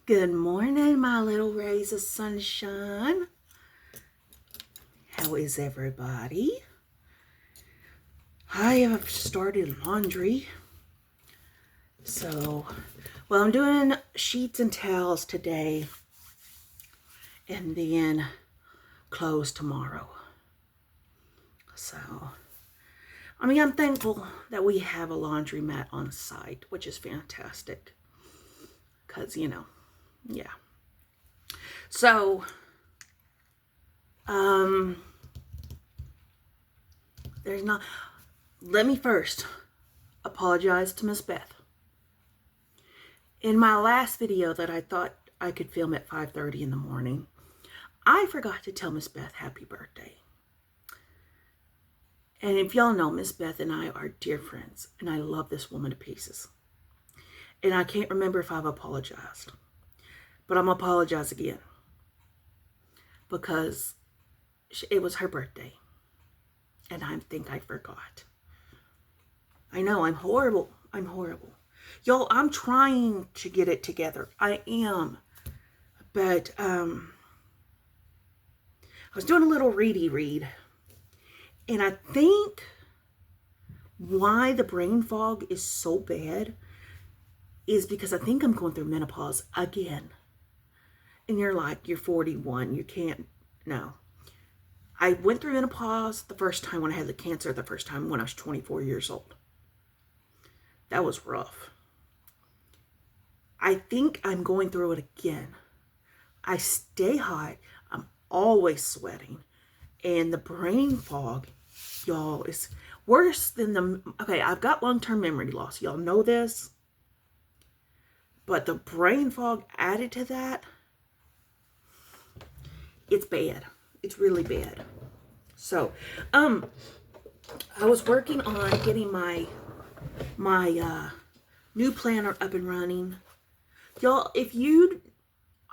Good morning, my little rays of sunshine. How is everybody? I have started laundry. I'm doing sheets and towels today and then clothes tomorrow. I'm thankful that we have a laundromat on site, which is fantastic. Because, yeah. So, let me first apologize to Miss Beth. In my last video that I thought I could film at 5:30 in the morning, I forgot to tell Miss Beth happy birthday. And if y'all know, Miss Beth and I are dear friends, and I love this woman to pieces. And I can't remember if I've apologized, but I'm going to apologize again because it was her birthday, and I think I forgot. I know, I'm horrible. Y'all, I'm trying to get it together. I am. But I was doing a little read. And I think why the brain fog is so bad is because I think I'm going through menopause again. And you're like, you're 41. You can't. No. I went through menopause the first time when I had the cancer, the first time when I was 24 years old. That was rough. I think I'm going through it again. I stay hot. I'm always sweating. And the brain fog, y'all, is worse than okay, I've got long-term memory loss. Y'all know this. But the brain fog added to that, it's bad. It's really bad. So, I was working on getting my new planner up and running. Y'all, if you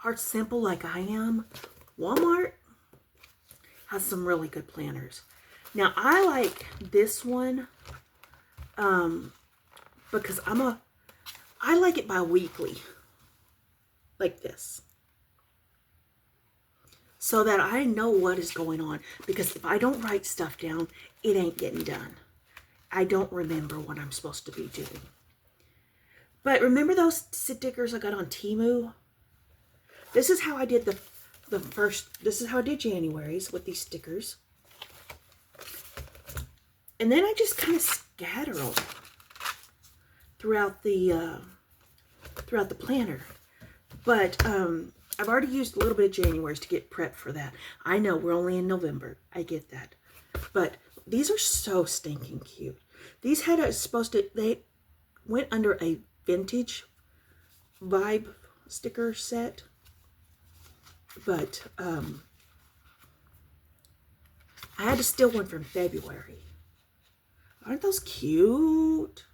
are simple like I am, Walmart has some really good planners. Now, I like this one because I like it bi-weekly, like this, so that I know what is going on. Because if I don't write stuff down, it ain't getting done. I don't remember what I'm supposed to be doing. But remember those stickers I got on Temu? This is how I did this is how I did January's with these stickers. And then I just kind of scatter them throughout the planner. But I've already used a little bit of January's to get prepped for that. I know we're only in November. I get that. But these are so stinking cute. These they went under a vintage vibe sticker set. But I had to steal one from February. Aren't those cute?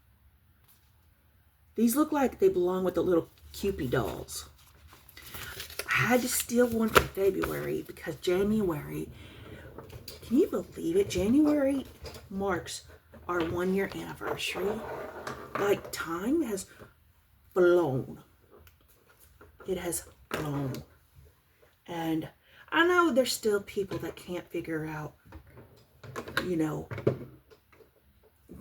These look like they belong with the little Cupid dolls. I had to steal one from February because January, can you believe it? January marks our 1-year anniversary. Like, time has flown. It has flown. And I know there's still people that can't figure out,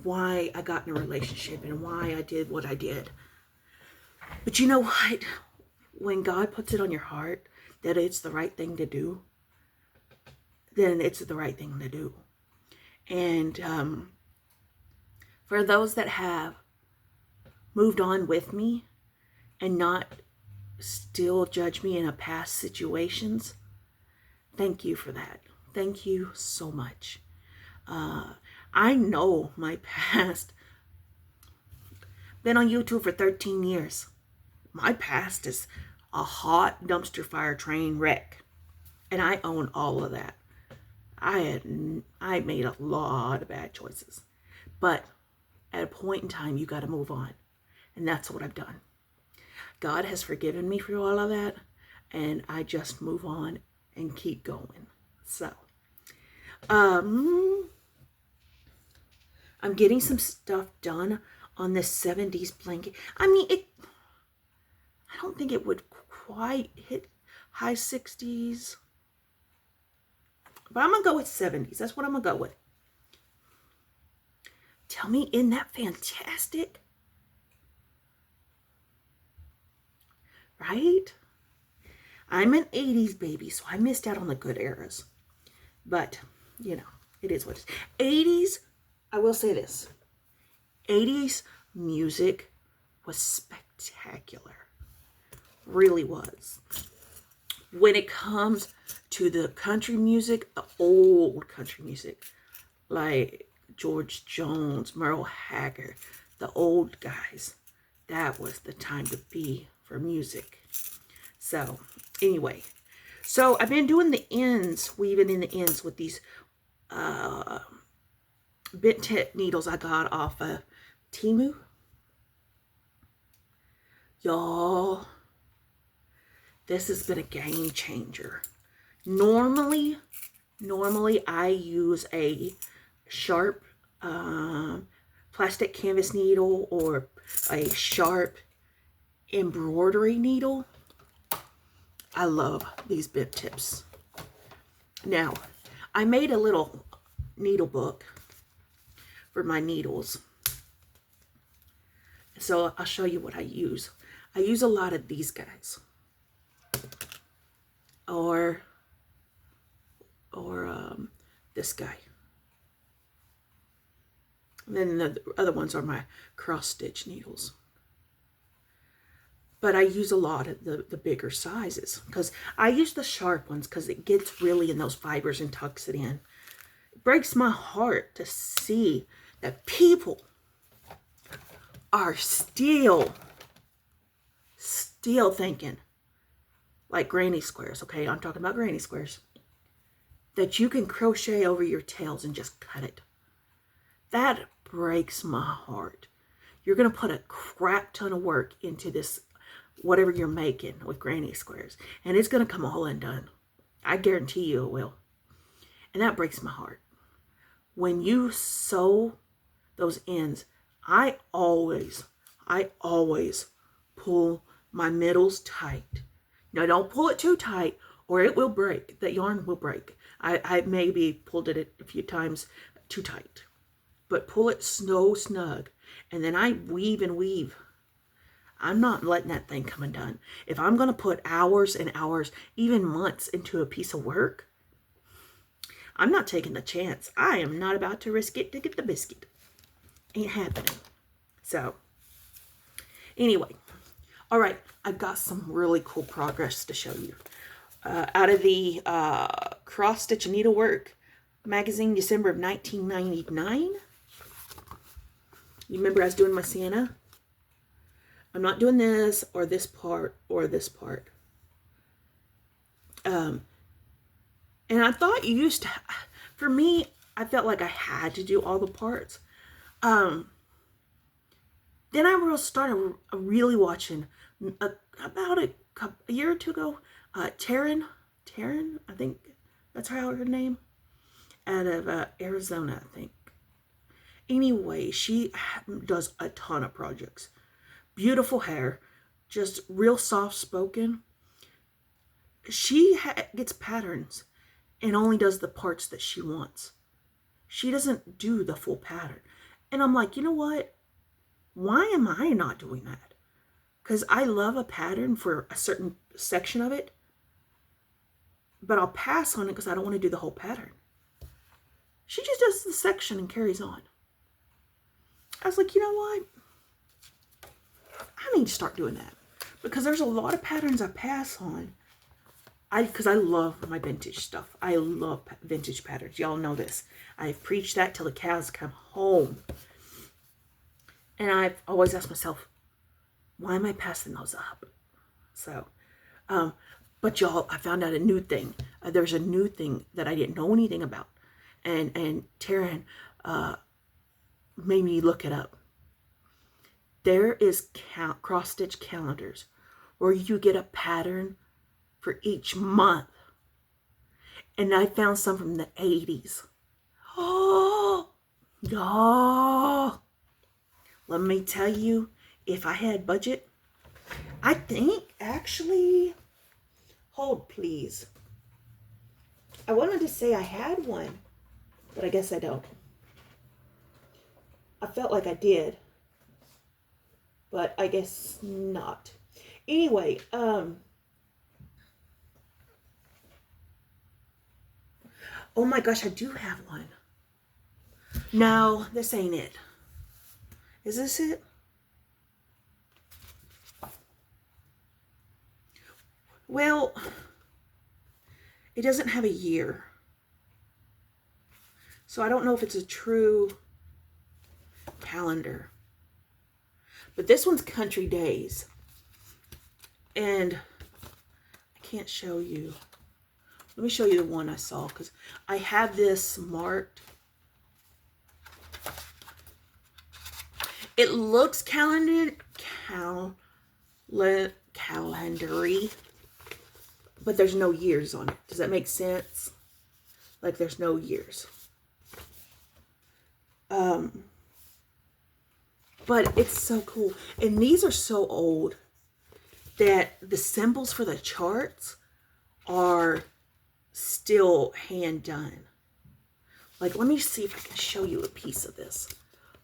why I got in a relationship and why I did what I did. But you know what? When God puts it on your heart that it's the right thing to do, then it's the right thing to do. And for those that have moved on with me and not still judge me in a past situations, thank you for that. Thank you so much. I know my past. Been on YouTube for 13 years. My past is a hot dumpster fire train wreck. And I own all of that. I made a lot of bad choices. But at a point in time, you got to move on. And that's what I've done. God has forgiven me for all of that. And I just move on and keep going. So, I'm getting some stuff done on this 70s blanket. I don't think it would quite hit high 60s. But I'm going to go with 70s. That's what I'm going to go with. Tell me, isn't that fantastic? Right? I'm an 80s baby, so I missed out on the good eras. But, you know, it is what it is. 80s, I will say this. 80s music was spectacular. Really was. When it comes to the country music, the old country music, like George Jones, Merle Haggard, the old guys, that was the time to be for music. So, anyway, so I've been doing the ends, weaving in the ends with these bent tip needles I got off of Temu. Y'all, this has been a game changer. Normally I use a sharp plastic canvas needle or a sharp embroidery needle. I love these bent tips. Now, I made a little needle book for my needles. So I'll show you what I use. I use a lot of these guys. Or this guy. And then the other ones are my cross stitch needles. But I use a lot of the bigger sizes because I use the sharp ones because it gets really in those fibers and tucks it in. It breaks my heart to see that people are still thinking like granny squares. Okay, I'm talking about granny squares. That you can crochet over your tails and just cut it. That breaks my heart. You're going to put a crap ton of work into this, whatever you're making with granny squares. And it's going to come all undone. I guarantee you it will. And that breaks my heart. When you sew those ends, I always pull my middles tight. Now, don't pull it too tight or it will break. The yarn will break. I maybe pulled it a few times too tight. But pull it so snug. And then I weave and weave. I'm not letting that thing come undone. If I'm going to put hours and hours, even months into a piece of work, I'm not taking the chance. I am not about to risk it to get the biscuit. Ain't happening. So, anyway. All right. I've got some really cool progress to show you. Out of the Cross Stitch Needlework magazine, December of 1999. You remember I was doing my Santa? I'm not doing this or this part or this part. And I thought you used to, for me, I felt like I had to do all the parts. Then I started really watching about a year or two ago, Taryn, I think that's her name, out of Arizona, I think. Anyway, she does a ton of projects. Beautiful hair, just real soft-spoken. She gets patterns and only does the parts that she wants. She doesn't do the full pattern. And I'm like, you know what? Why am I not doing that? Because I love a pattern for a certain section of it, but I'll pass on it because I don't want to do the whole pattern. She just does the section and carries on. I was like, you know what? I need to start doing that because there's a lot of patterns I pass on. Because I love my vintage stuff. I love vintage patterns. Y'all know this. I've preached that till the cows come home. And I've always asked myself, why am I passing those up? So, but y'all, I found out a new thing. There's a new thing that I didn't know anything about. And Taryn made me look it up. There is cross-stitch calendars where you get a pattern for each month. And I found some from the 80s. Oh, y'all. Let me tell you, if I had budget, I think, actually, hold please. I wanted to say I had one, but I guess I don't. I felt like I did, but I guess not. Anyway, oh my gosh, I do have one. No, this ain't it. Is this it? Well, it doesn't have a year. So I don't know if it's a true calendar. But this one's Country Days. And I can't show you. Let me show you the one I saw, because I have this marked. It looks calendar-y, but there's no years on it. Does that make sense? Like there's no years. But it's so cool. And these are so old that the symbols for the charts are still hand done. Like, let me see if I can show you a piece of this.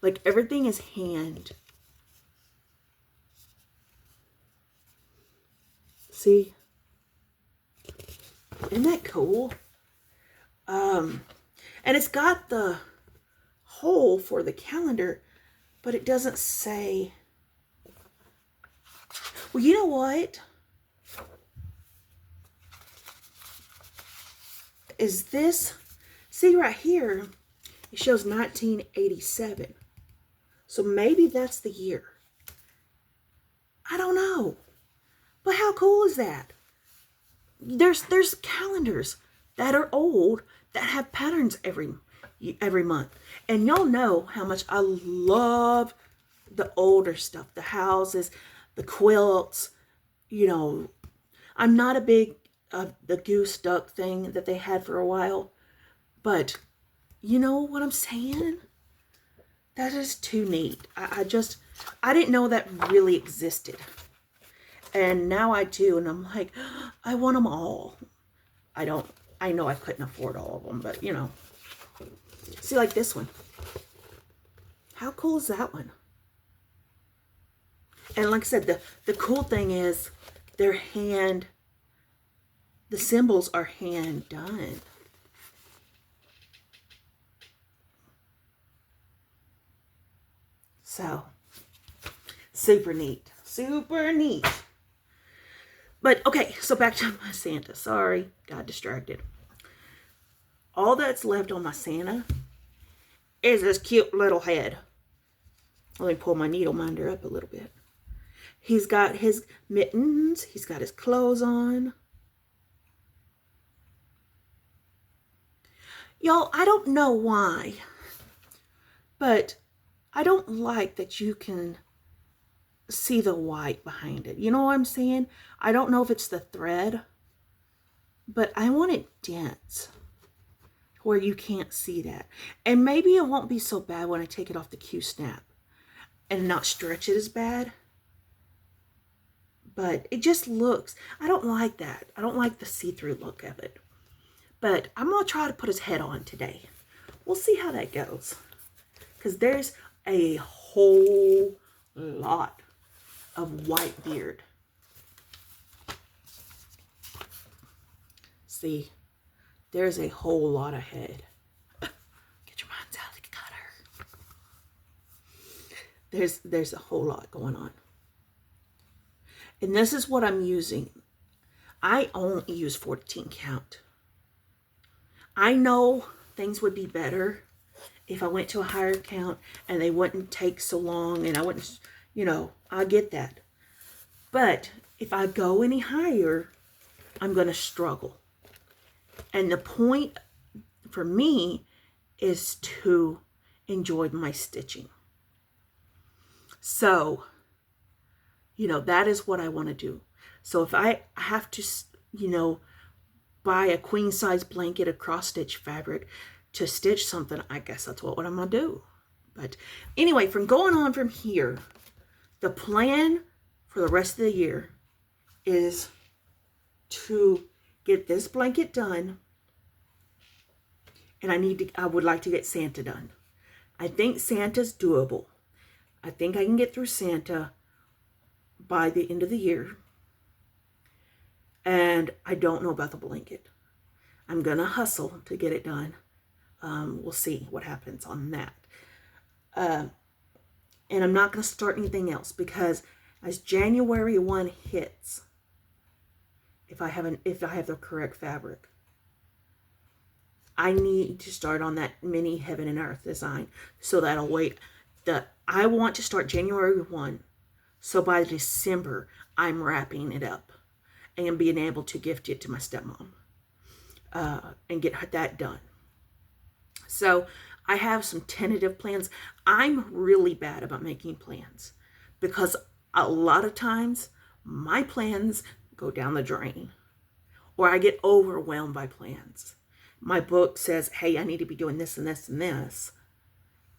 Like, everything is hand. See? Isn't that cool? And it's got the hole for the calendar, but it doesn't say. Well, you know what? Is this, see right here, it shows 1987. So maybe that's the year. I don't know. But how cool is that? There's calendars that are old that have patterns every month. And y'all know how much I love the older stuff, the houses, the quilts. You know, I'm not a big the goose duck thing that they had for a while, but you know what I'm saying? That is too neat. I didn't know that really existed. And now I do, and I'm like, I want them all. I know I couldn't afford all of them, but you know. See, like this one. How cool is that one? And like I said, the cool thing is the symbols are hand done. So, super neat. Super neat. But, okay, so back to my Santa. Sorry, got distracted. All that's left on my Santa is this cute little head. Let me pull my needle minder up a little bit. He's got his mittens. He's got his clothes on. Y'all, I don't know why, but I don't like that you can see the white behind it. You know what I'm saying? I don't know if it's the thread, but I want it dense where you can't see that. And maybe it won't be so bad when I take it off the Q-snap and not stretch it as bad. But it just looks, I don't like that. I don't like the see-through look of it. But I'm going to try to put his head on today. We'll see how that goes. Because there's a whole lot of white beard. See, there's a whole lot of head. Get your minds out of the gutter. There's a whole lot going on. And this is what I'm using. I only use 14 count. I know things would be better if I went to a higher count and they wouldn't take so long and I wouldn't, you know, I get that. But if I go any higher, I'm going to struggle. And the point for me is to enjoy my stitching. So, you know, that is what I want to do. So if I have to, you know, buy a queen size blanket of cross stitch fabric to stitch something, I guess that's what I'm going to do. But anyway, from going on from here, the plan for the rest of the year is to get this blanket done. And I would like to get Santa done. I think Santa's doable. I think I can get through Santa by the end of the year. And I don't know about the blanket. I'm going to hustle to get it done. We'll see what happens on that. And I'm not going to start anything else because as January 1 hits, if I have the correct fabric, I need to start on that mini heaven and earth design. So that'll wait. I want to start January 1. So by December, I'm wrapping it up and being able to gift it to my stepmom and get that done. So I have some tentative plans. I'm really bad about making plans because a lot of times my plans go down the drain or I get overwhelmed by plans. My book says, hey, I need to be doing this and this and this.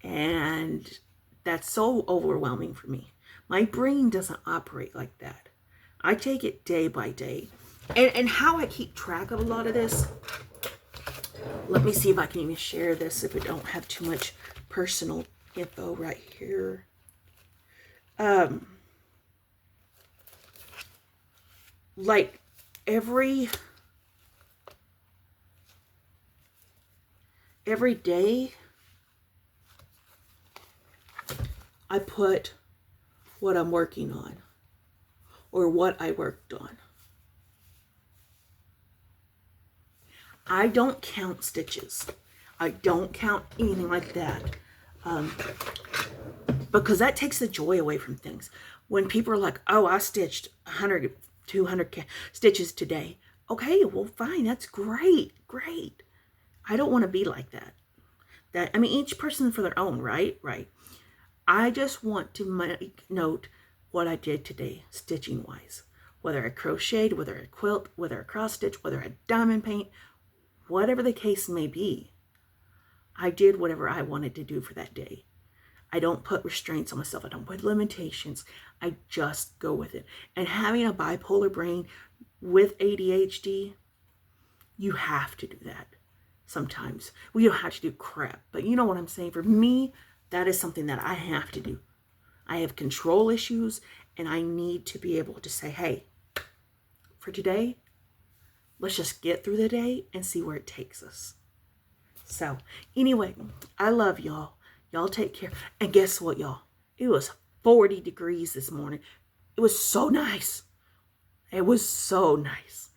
And that's so overwhelming for me. My brain doesn't operate like that. I take it day by day. And how I keep track of a lot of this, let me see if I can even share this if I don't have too much personal info right here. Like every day I put what I'm working on or what I worked on. I don't count stitches. I don't count anything like that. Because that takes the joy away from things. When people are like, oh, I stitched 100, 200 stitches today. Okay, well, fine. That's great. Great. I don't want to be like that. I mean, each person for their own, right? Right. I just want to make note what I did today, stitching wise. Whether I crocheted, whether I quilt, whether I cross stitch, whether I diamond paint, whatever the case may be. I did whatever I wanted to do for that day. I don't put restraints on myself. I don't put limitations. I just go with it. And having a bipolar brain with ADHD, you have to do that sometimes. We don't have to do crap. But you know what I'm saying? For me, that is something that I have to do. I have control issues, and I need to be able to say, hey, for today, let's just get through the day and see where it takes us. So, anyway, I love y'all. Y'all take care. And guess what, y'all? It was 40 degrees this morning. It was so nice. It was so nice.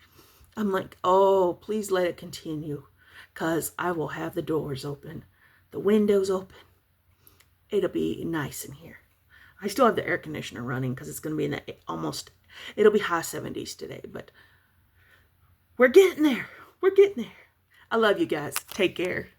I'm like, oh, please let it continue. Because I will have the doors open. The windows open. It'll be nice in here. I still have the air conditioner running because it's going to be in the it'll be high 70s today. But we're getting there. We're getting there. I love you guys. Take care.